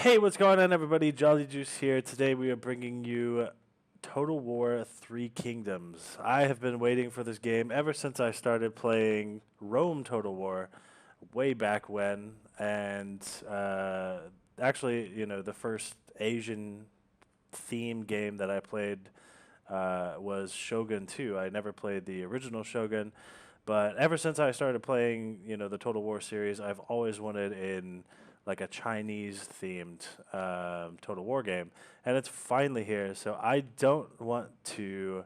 Hey, what's going on, everybody? JoLLyJu1cE here. Today we are bringing you Total War 3 Kingdoms. I have been waiting for this game ever since I started playing Rome Total War way back when. And actually, the first Asian themed game that I played was Shogun 2. I never played the original Shogun, but ever since I started playing, the Total War series, I've always wanted in like a Chinese themed Total War game, and it's finally here. So I don't want to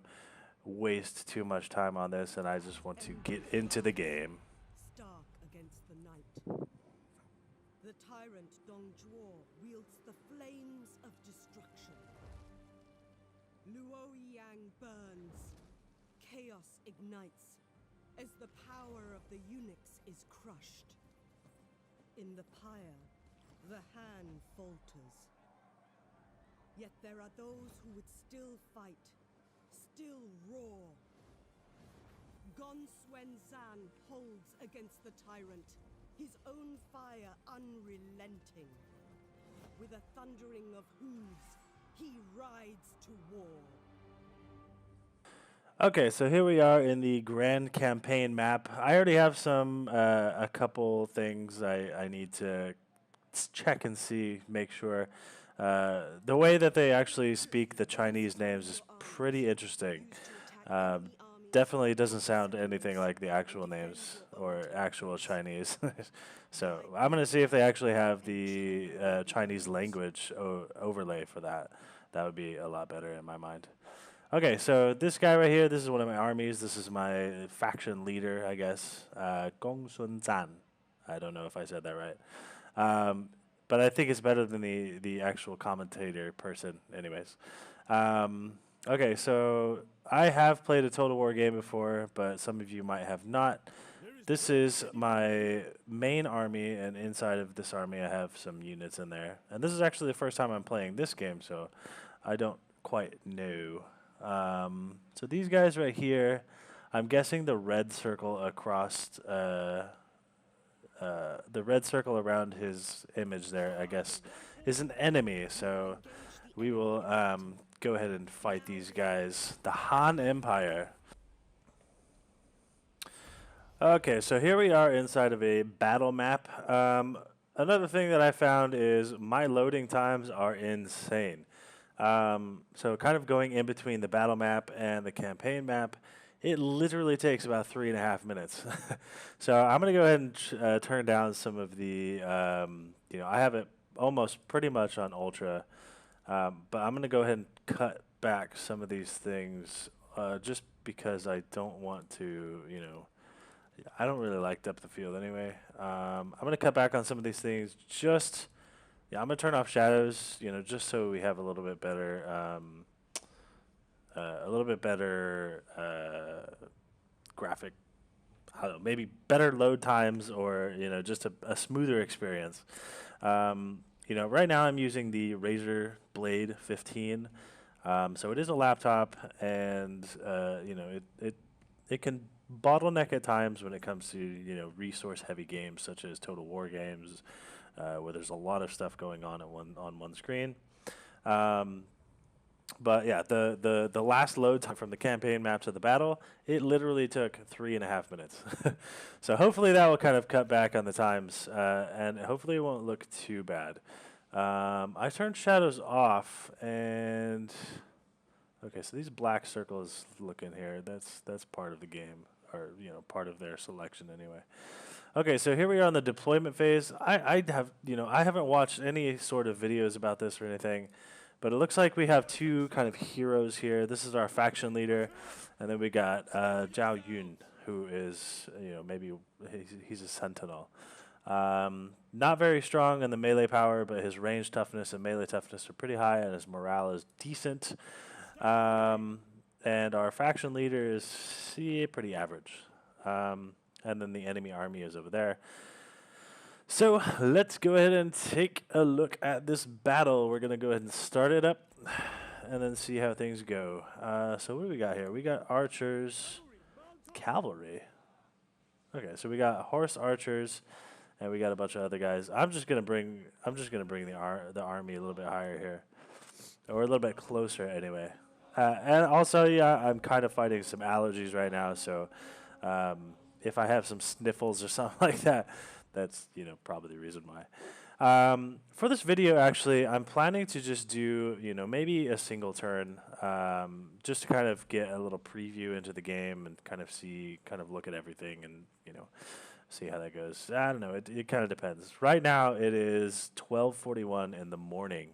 waste too much time on this, and I just want to get into the game. Stark against the night. The tyrant Dongzhuo wields the flames of destruction. Luoyang burns. Chaos ignites as the power of the eunuchs is crushed. In the pyre, the hand falters. Yet there are those who would still fight, still roar. Gongsun Zan holds against the tyrant, his own fire unrelenting. With a thundering of hooves, he rides to war. Okay, so here we are in the Grand Campaign map. I already have a couple things I need to check and see, make sure. The way that they actually speak the Chinese names is pretty interesting. Definitely doesn't sound anything like the actual names or actual Chinese. So I'm going to see if they actually have the Chinese language overlay for that. That would be a lot better in my mind. Okay, so this guy right here, this is one of my armies. This is my faction leader, I guess. Gongsun Zan. I don't know if I said that right. But I think it's better than the actual commentator person anyways. Okay, so I have played a Total War game before, but some of you might have not. This is my main army, and inside of this army I have some units in there. And this is actually the first time I'm playing this game, so I don't quite know. So these guys right here, I'm guessing the red circle across, the red circle around his image there, I guess, is an enemy. So we will go ahead and fight these guys. The Han Empire. Okay, so here we are inside of a battle map. Another thing that I found is my loading times are insane. So kind of going in between the battle map and the campaign map, it literally takes about 3.5 minutes. So I'm going to go ahead and turn down some of the, I have it almost pretty much on ultra, but I'm going to go ahead and cut back some of these things just because I don't want to, I don't really like depth of field anyway. I'm going to cut back on some of these things just... Yeah, I'm going to turn off shadows, just so we have a little bit better, graphic, I don't know, maybe better load times or, just a smoother experience. Right now I'm using the Razer Blade 15. So it is a laptop, and, it can bottleneck at times when it comes to, resource-heavy games such as Total War games, where there's a lot of stuff going on on one screen. But yeah, the last load time from the campaign map to the battle, it literally took 3.5 minutes. So hopefully that will kind of cut back on the times, and hopefully it won't look too bad. I turned shadows off, and okay, so these black circles look in here. That's part of the game, or part of their selection anyway. Okay, so here we are on the deployment phase. I haven't watched any sort of videos about this or anything, but it looks like we have two kind of heroes here. This is our faction leader, and then we got Zhao Yun, who is, maybe he's a sentinel. Not very strong in the melee power, but his range toughness and melee toughness are pretty high, and his morale is decent. And our faction leader is pretty average. And then the enemy army is over there. So let's go ahead and take a look at this battle. We're going to go ahead and start it up and then see how things go. So what do we got here? We got archers, cavalry. Okay, so we got horse archers, and we got a bunch of other guys. I'm just gonna bring the army a little bit higher here, or a little bit closer anyway. And also, yeah, I'm kind of fighting some allergies right now, so if I have some sniffles or something like that, that's probably the reason why. For this video, actually, I'm planning to just do, maybe a single turn, just to kind of get a little preview into the game and kind of look at everything and, see how that goes. I don't know. It kind of depends. Right now, it is 12:41 in the morning,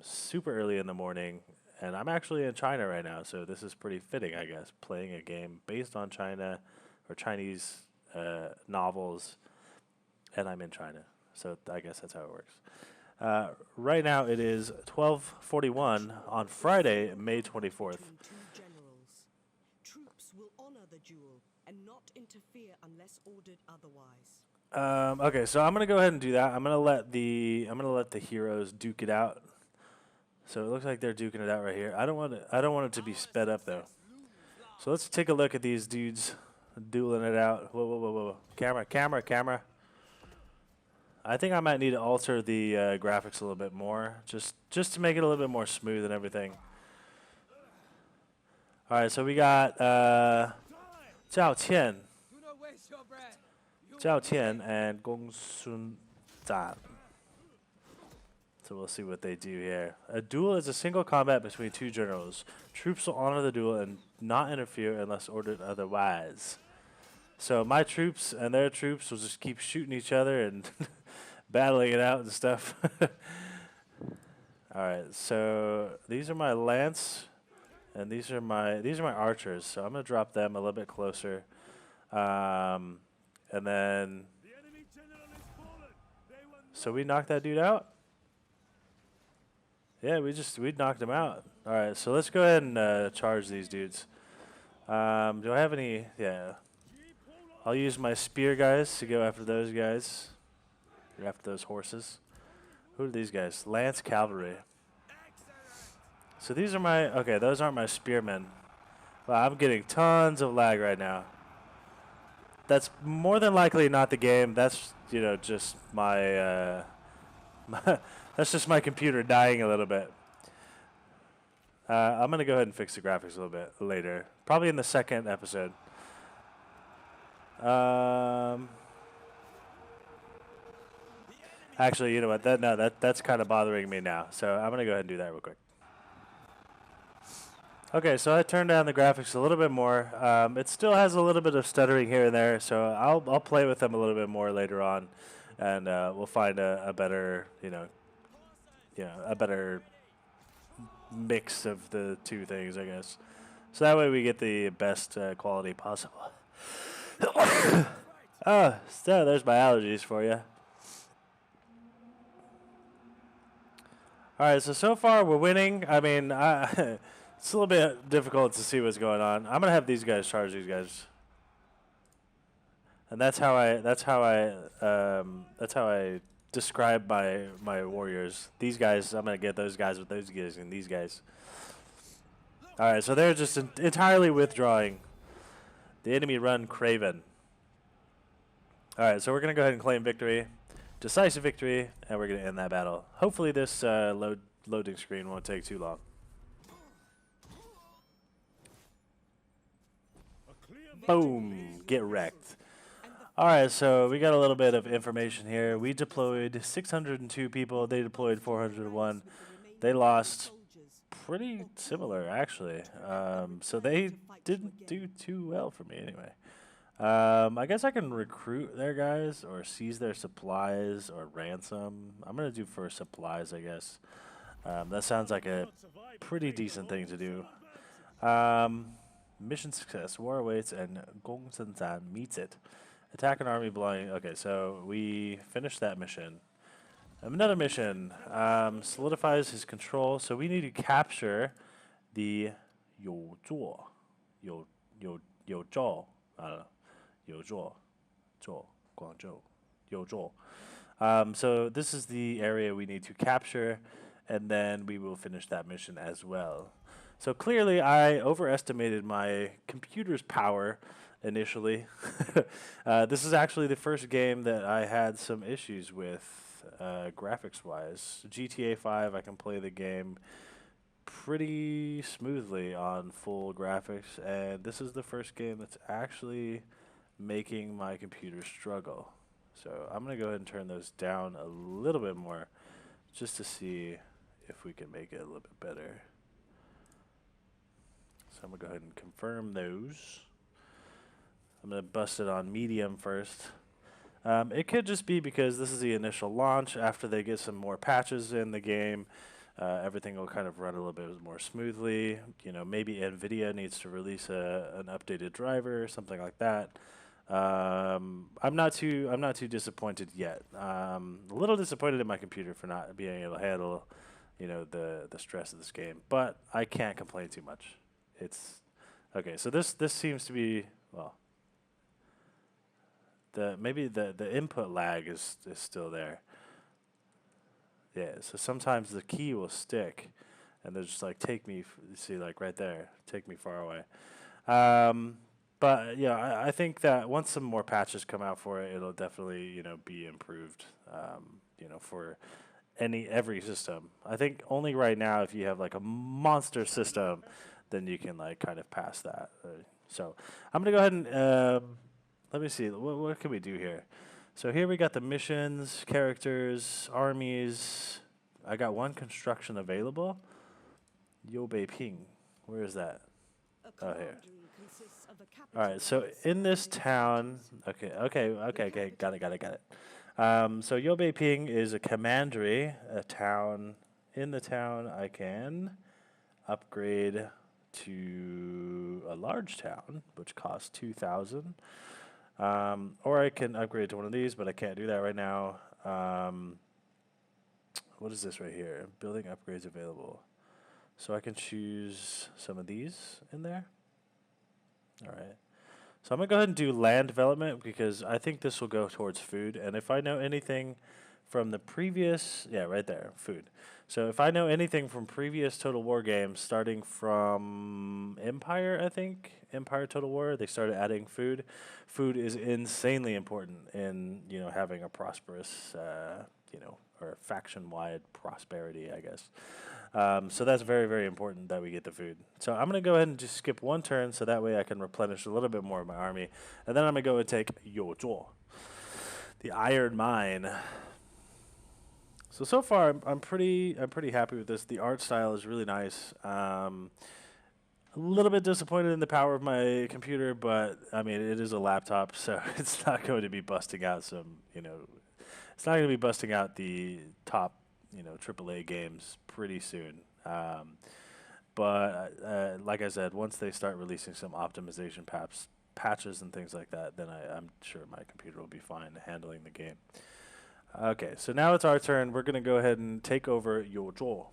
super early in the morning, and I'm actually in China right now, so this is pretty fitting, I guess, playing a game based on China or Chinese novels, and I'm in China. So I guess that's how it works. Right now it is 12:41 on Friday, May 24th. Two generals. Troops will honor the duel and not interfere unless ordered otherwise. Okay, so I'm gonna go ahead and do that. I'm gonna let the heroes duke it out. So it looks like they're duking it out right here. I don't want it to be sped up though. So let's take a look at these dudes dueling it out. Whoa, whoa, whoa, whoa! Camera. I think I might need to alter the graphics a little bit more, just to make it a little bit more smooth and everything. All right, so we got Zhao Qian and Gong Sun Zan. So we'll see what they do here. A duel is a single combat between two generals. Troops will honor the duel and not interfere unless ordered otherwise. So my troops and their troops will just keep shooting each other and battling it out and stuff. All right, so these are my lance, and these are my archers. So I'm gonna drop them a little bit closer, and then so we knocked that dude out. Yeah, we knocked him out. All right, so let's go ahead and charge these dudes. Do I have any? Yeah. I'll use my spear guys to go after those guys. Go after those horses. Who are these guys? Lance Cavalry. So these are my... Okay, those aren't my spearmen. Wow, I'm getting tons of lag right now. That's more than likely not the game. That's, just my... that's just my computer dying a little bit. I'm going to go ahead and fix the graphics a little bit later. Probably in the second episode. Actually, you know what? That's kind of bothering me now. So I'm gonna go ahead and do that real quick. Okay, so I turned down the graphics a little bit more. It still has a little bit of stuttering here and there, so I'll play with them a little bit more later on, and we'll find a better a better mix of the two things, I guess. So that way we get the best quality possible. Oh, so there's my allergies for you. All right, so far we're winning. I mean, it's a little bit difficult to see what's going on. I'm gonna have these guys charge these guys, and that's how I describe my warriors. These guys, I'm gonna get those guys with those guys and these guys. All right, so they're just entirely withdrawing. The enemy run craven. All right, so we're going to go ahead and claim victory. Decisive victory, and we're going to end that battle. Hopefully this loading screen won't take too long. Boom. Get wrecked. All right, so we got a little bit of information here. We deployed 602 people. They deployed 401. They lost pretty similar, actually. So they didn't do too well for me anyway. I guess I can recruit their guys or seize their supplies or ransom. I'm going to do for supplies, I guess. That sounds like a pretty decent thing to do. Mission success. War awaits and Gong Sansan meets it. Attack an army belonging... Okay, so we finished that mission. Another mission. Solidifies his control. So we need to capture the Youzhou. Youzhou. I don't know. Guangzhou. Youzhou. So this is the area we need to capture, and then we will finish that mission as well. So clearly, I overestimated my computer's power initially. This is actually the first game that I had some issues with graphics-wise. GTA 5, I can play the game pretty smoothly on full graphics, and this is the first game that's actually making my computer struggle. So I'm going to go ahead and turn those down a little bit more just to see if we can make it a little bit better. So I'm going to go ahead and confirm those. I'm going to bust it on medium first. It could just be because this is the initial launch. After they get some more patches in the game, everything will kind of run a little bit more smoothly. You know, maybe NVIDIA needs to release an updated driver or something like that. I'm not too disappointed yet. A little disappointed in my computer for not being able to handle, you know, the stress of this game. But I can't complain too much. It's okay. So this seems to be, well, maybe the input lag is still there. Yeah. So sometimes the key will stick, and they'll just like take me. See, like right there, take me far away. But yeah, I think that once some more patches come out for it, it'll definitely, you know, be improved. You know, for every system. I think only right now, if you have like a monster system, then you can like kind of pass that. So I'm gonna go ahead and let me see. What can we do here? So here we got the missions, characters, armies. I got one construction available. Yobei Ping. Where is that? Oh, here. All right, so in this town, okay, got it. So Yobei Ping is a commandery, a town. In the town, I can upgrade to a large town, which costs 2,000. Or I can upgrade to one of these, but I can't do that right now. What is this right here? Building upgrades available. So I can choose some of these in there. All right. So I'm going to go ahead and do land development because I think this will go towards food. And if I know anything from the previous, yeah, right there, food. So if I know anything from previous Total War games, starting from Empire, I think, Empire Total War, they started adding food. Food is insanely important in, you know, having a prosperous, you know, or faction-wide prosperity, I guess. So that's very, very important that we get the food. So I'm going to go ahead and just skip one turn so that way I can replenish a little bit more of my army. And then I'm going to go and take Yozuo, the Iron Mine. So far I'm pretty happy with this. The art style is really nice. A little bit disappointed in the power of my computer, but I mean it is a laptop, so it's not going to be busting out some, you know, it's not going to be busting out the top, you know, AAA games pretty soon. But like I said, once they start releasing some optimization patches and things like that, then I'm sure my computer will be fine handling the game. Okay, so now it's our turn. We're going to go ahead and take over Yozuo.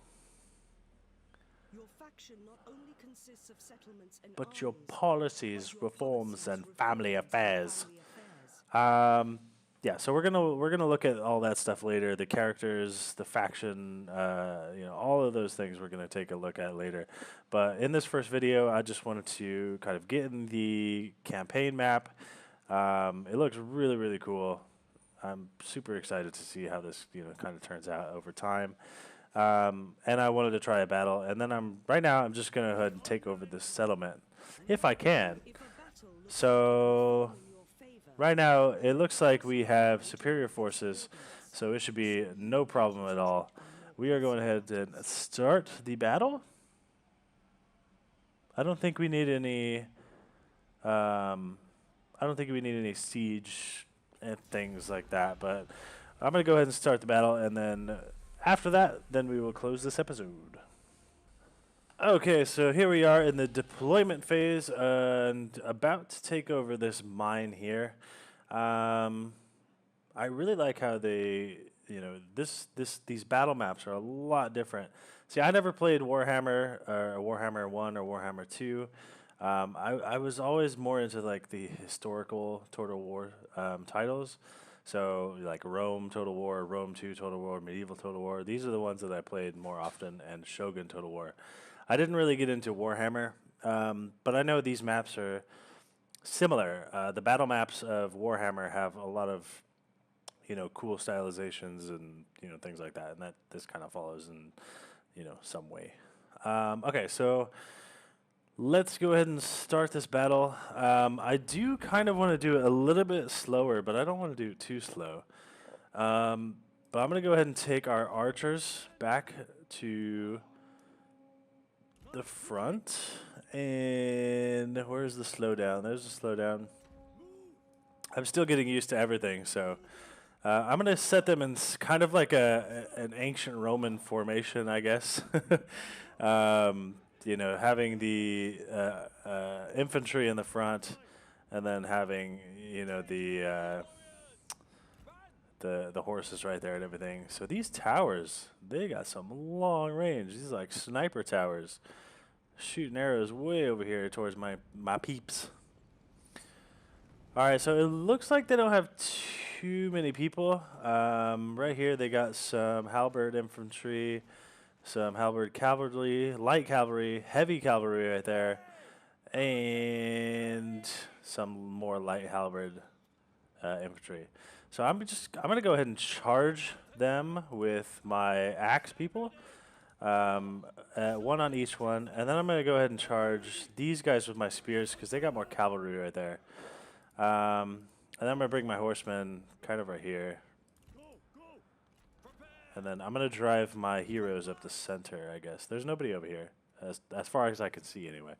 Your faction not only consists of settlements and But your armies, policies, but your reforms, policies, and reforms, family and affairs. family affairs. Yeah, so we're gonna look at all that stuff later. The characters, the faction, you know, all of those things we're gonna take a look at later. But in this first video, I just wanted to kind of get in the campaign map. It looks really, really cool. I'm super excited to see how this, you know, kind of turns out over time. And I wanted to try a battle, and then right now I'm just gonna go ahead and take over this settlement, if I can. So right now it looks like we have superior forces, so it should be no problem at all. We are going ahead and start the battle. I don't think we need any. I don't think we need any siege and things like that, but I'm gonna go ahead and start the battle, and then after that, then we will close this episode. Okay, so here we are in the deployment phase and about to take over this mine here. I really like how they, you know, these battle maps are a lot different. See, I never played Warhammer or Warhammer 1 or Warhammer 2. I was always more into like the historical Total War titles. So like Rome Total War, Rome 2 Total War, Medieval Total War. These are the ones that I played more often, and Shogun Total War. I didn't really get into Warhammer, but I know these maps are similar. The battle maps of Warhammer have a lot of cool stylizations and things like that, and that this kind of follows in some way. Okay, so let's go ahead and start this battle. I do kind of want to do it a little bit slower, but I don't want to do it too slow. But I'm going to go ahead and take our archers back to the front. And where's the slowdown? There's the slowdown. I'm still getting used to everything, so I'm going to set them in kind of like an ancient Roman formation, I guess. Having the infantry in the front, and then having the horses right there and everything. So these towers, they got some long range. These are like sniper towers, shooting arrows way over here towards my peeps. All right, so it looks like they don't have too many people. Right here, they got some halberd infantry, some halberd cavalry, light cavalry, heavy cavalry right there, and some more light halberd infantry. So I'm gonna go ahead and charge them with my axe people, one on each one, and then I'm gonna go ahead and charge these guys with my spears because they got more cavalry right there. And then I'm gonna bring my horsemen kind of right here, and then I'm gonna drive my heroes up the center. I guess there's nobody over here, as far as I can see anyway.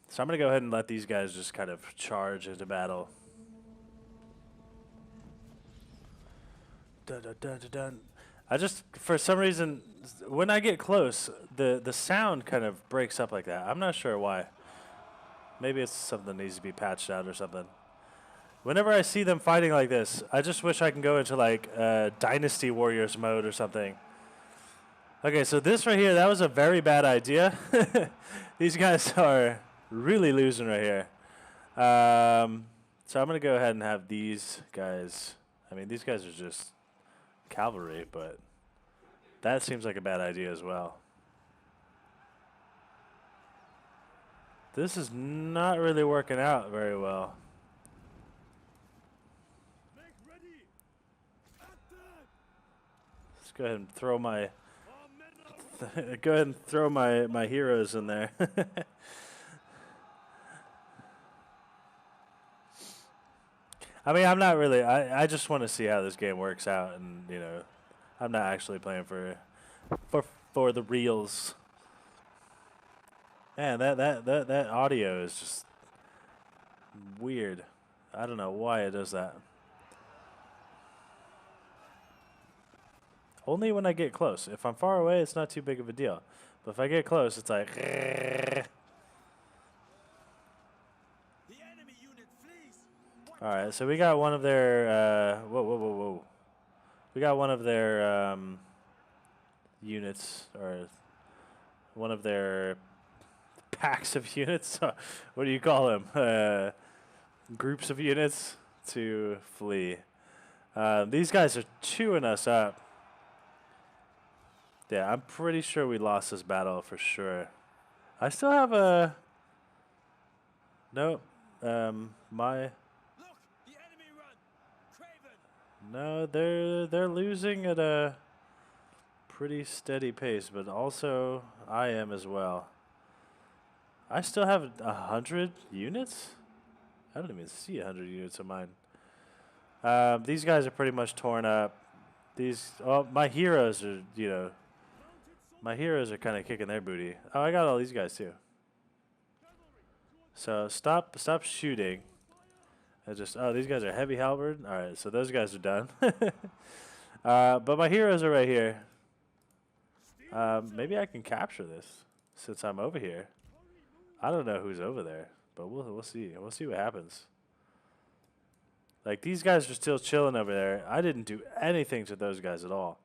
So I'm gonna go ahead and let these guys just kind of charge into battle. Dun, dun, dun, dun, dun. I just, for some reason, when I get close, the sound kind of breaks up like that. I'm not sure why. Maybe it's something that needs to be patched out or something. Whenever I see them fighting like this, I just wish I can go into like Dynasty Warriors mode or something. Okay, so this right here, that was a very bad idea. These guys are really losing right here. So I'm going to go ahead and have these guys. I mean, these guys are just cavalry, but that seems like a bad idea as well. This is not really working out very well. Let's go ahead and throw my my heroes in there. I mean, I'm not really. I just want to see how this game works out, and I'm not actually playing for the reals. Man, that audio is just weird. I don't know why it does that. Only when I get close. If I'm far away, it's not too big of a deal. But if I get close, it's like. All right, so we got one of their. Whoa. We got one of their units, or one of their packs of units. What do you call them? Groups of units to flee. These guys are chewing us up. Yeah, I'm pretty sure we lost this battle for sure. I still have a. Nope. My. No, they're losing at a pretty steady pace, but also I am as well. I still have 100 units? I don't even see 100 units of mine. These guys are pretty much torn up. My heroes are, my heroes are kind of kicking their booty. Oh, I got all these guys too. So stop shooting. These guys are heavy halberd. All right, so those guys are done. But my heroes are right here. Maybe I can capture this since I'm over here. I don't know who's over there, but we'll see. We'll see what happens. Like, these guys are still chilling over there. I didn't do anything to those guys at all.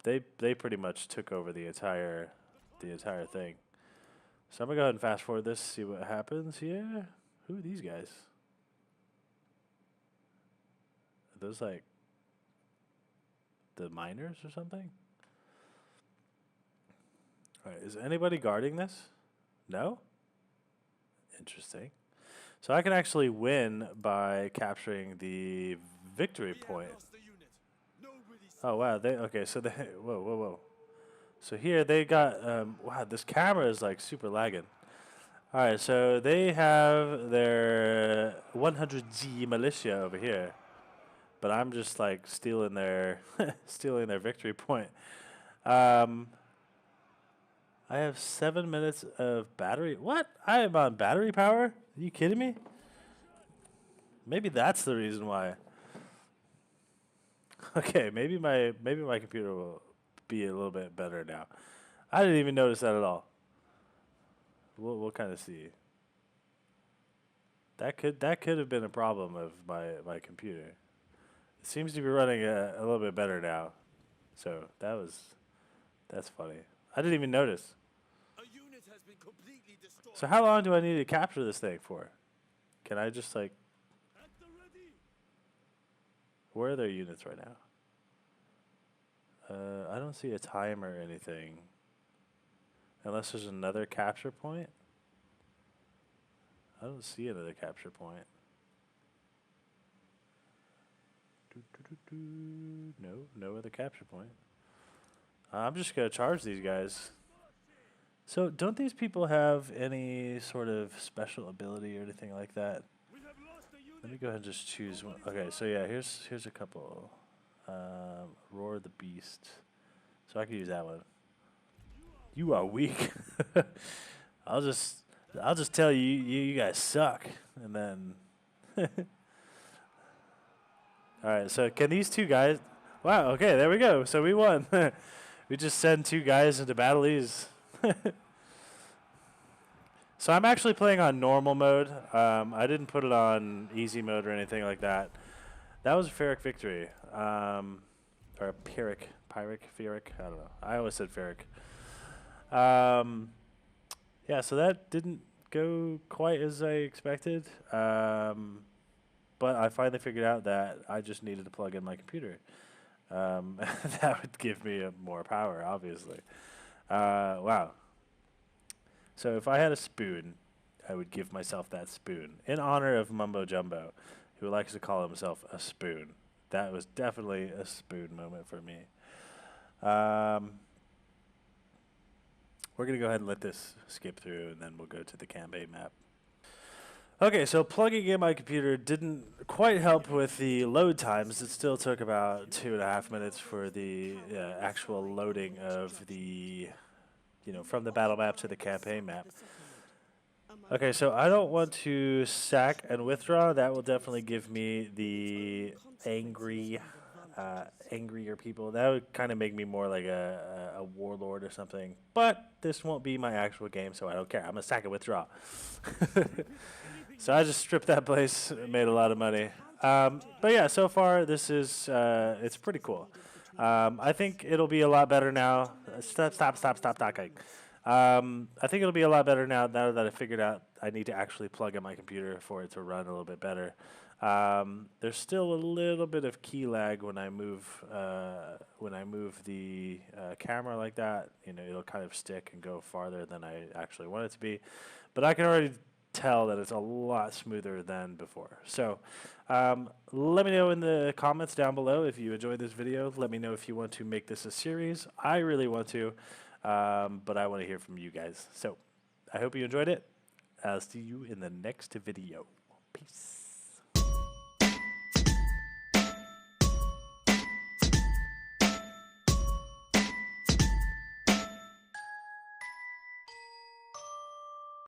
They pretty much took over the entire thing. So I'm gonna go ahead and fast forward this, see what happens here. Who are these guys? Are those like the miners or something? All right, is anybody guarding this? No? Interesting. So I can actually win by capturing the victory point. Oh wow, okay, so they whoa. So here they got wow, this camera is like super lagging. All right, so they have their 100G militia over here. But I'm just like stealing their stealing their victory point. I have 7 minutes of battery. What? I am on battery power? Are you kidding me? Maybe that's the reason why. Okay, maybe my computer will be a little bit better now. I didn't even notice that at all. We'll kind of see. That could have been a problem of my computer. It seems to be running a little bit better now. So that's funny. I didn't even notice. So how long do I need to capture this thing for? Can I just like... Where are their units right now? I don't see a timer or anything. Unless there's another capture point. I don't see another capture point. No other capture point. I'm just going to charge these guys. So don't these people have any sort of special ability or anything like that? Let me go ahead and just choose one. Okay, so yeah, here's a couple. Roar the Beast. So I can use that one. You are weak. I'll just tell you guys suck, and then. All right, so can these two guys? Wow. Okay, there we go. So we won. We just send two guys into battle-ease. So I'm actually playing on normal mode. I didn't put it on easy mode or anything like that. That was a Pyrrhic victory. Or Pyrrhic. Pyrrhic? I don't know. I always said Pyrrhic. Yeah, so that didn't go quite as I expected. But I finally figured out that I just needed to plug in my computer. That would give me more power, obviously. Wow. So if I had a spoon, I would give myself that spoon in honor of Mumbo Jumbo, who likes to call himself a spoon. That was definitely a spoon moment for me. We're going to go ahead and let this skip through, and then we'll go to the campaign map. Okay, so plugging in my computer didn't quite help with the load times. It still took about 2.5 minutes for the actual loading of the... from the battle map to the campaign map. Okay, so I don't want to sack and withdraw. That will definitely give me the angrier people. That would kind of make me more like a warlord or something. But this won't be my actual game, so I don't care. I'm going to sack and withdraw. So I just stripped that place, made a lot of money. But yeah, so far this is, it's pretty cool. I think it'll be a lot better now. Stop talking. I think it'll be a lot better now that I figured out I need to actually plug in my computer for it to run a little bit better. There's still a little bit of key lag when I move the camera like that. It'll kind of stick and go farther than I actually want it to be. But I can already tell that it's a lot smoother than before. So let me know in the comments down below if you enjoyed this video. Let me know if you want to make this a series. I really want to, but I want to hear from you guys. So I hope you enjoyed it. I'll see you in the next video. Peace.